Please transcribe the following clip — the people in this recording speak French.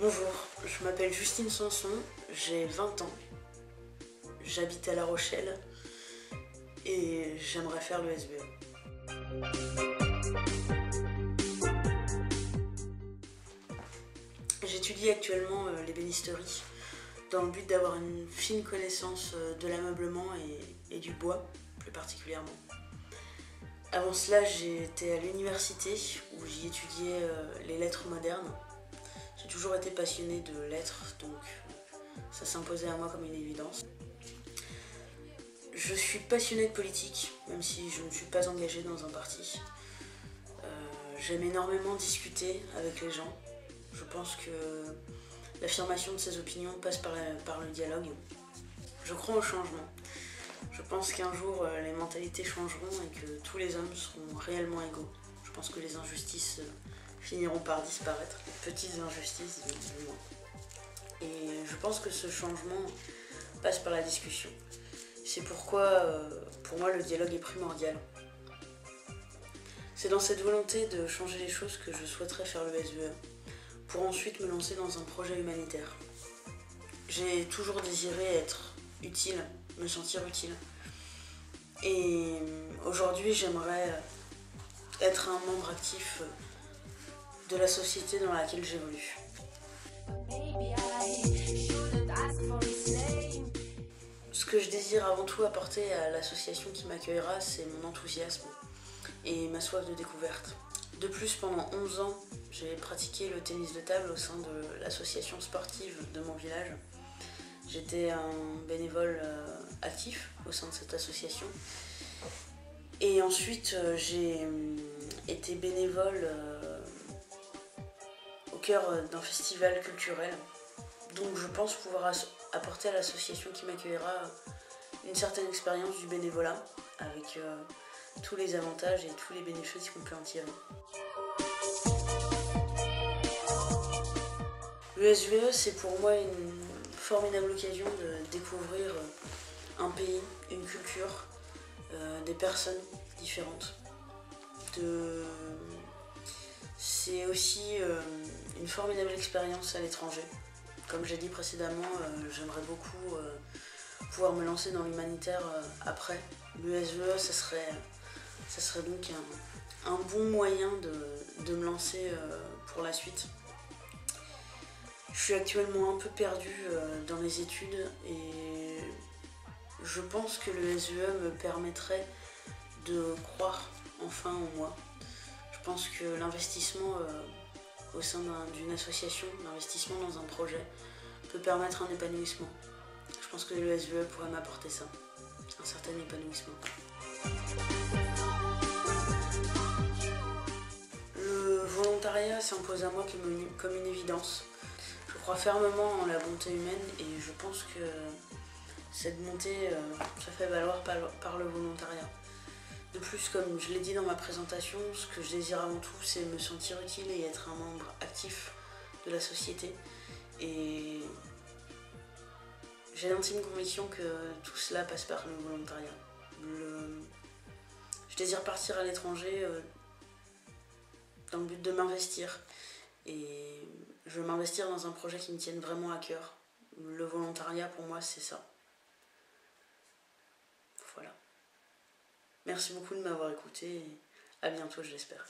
Bonjour, je m'appelle Justine Sanson, j'ai 20 ans, j'habite à La Rochelle et j'aimerais faire le SVE. J'étudie actuellement l'ébénisterie dans le but d'avoir une fine connaissance de l'ameublement et du bois plus particulièrement. Avant cela, j'étais à l'université où j'y étudiais les lettres modernes. J'ai toujours été passionnée de lettres, donc ça s'imposait à moi comme une évidence. Je suis passionnée de politique, même si je ne suis pas engagée dans un parti. J'aime énormément discuter avec les gens. Je pense que l'affirmation de ses opinions passe par le dialogue. Je crois au changement. Je pense qu'un jour, les mentalités changeront et que tous les hommes seront réellement égaux. Je pense que les injustices finiront par disparaître, les petites injustices du moins. Et je pense que ce changement passe par la discussion. C'est pourquoi, pour moi, le dialogue est primordial. C'est dans cette volonté de changer les choses que je souhaiterais faire le SVE, pour ensuite me lancer dans un projet humanitaire. J'ai toujours désiré être utile, me sentir utile. Et aujourd'hui, j'aimerais être un membre actif de la société dans laquelle j'évolue. Ce que je désire avant tout apporter à l'association qui m'accueillera, c'est mon enthousiasme et ma soif de découverte. De plus, pendant 11 ans, j'ai pratiqué le tennis de table au sein de l'association sportive de mon village. J'étais un bénévole actif au sein de cette association. Et ensuite, j'ai été bénévole au cœur d'un festival culturel. Donc je pense pouvoir apporter à l'association qui m'accueillera une certaine expérience du bénévolat avec tous les avantages et tous les bénéfices qu'on peut en tirer. Le SVE, c'est pour moi une formidable occasion de découvrir un pays, une culture, des personnes différentes. C'est aussi une formidable expérience à l'étranger. Comme j'ai dit précédemment, j'aimerais beaucoup pouvoir me lancer dans l'humanitaire après. Le SVE, ça serait donc un bon moyen de me lancer pour la suite. Je suis actuellement un peu perdue dans les études et je pense que le SVE me permettrait de croire enfin en moi. Je pense que l'investissement au sein d'une association, l'investissement dans un projet peut permettre un épanouissement. Je pense que le SVE pourrait m'apporter ça, un certain épanouissement. Le volontariat s'impose à moi comme une évidence. Je crois fermement en la bonté humaine et je pense que cette bonté se fait valoir par le volontariat. De plus, comme je l'ai dit dans ma présentation, ce que je désire avant tout, c'est me sentir utile et être un membre actif de la société. Et j'ai l'intime conviction que tout cela passe par le volontariat. Je désire partir à l'étranger dans le but de m'investir. Et je veux m'investir dans un projet qui me tienne vraiment à cœur. Le volontariat, pour moi, c'est ça. Voilà. Merci beaucoup de m'avoir écouté et à bientôt, je l'espère.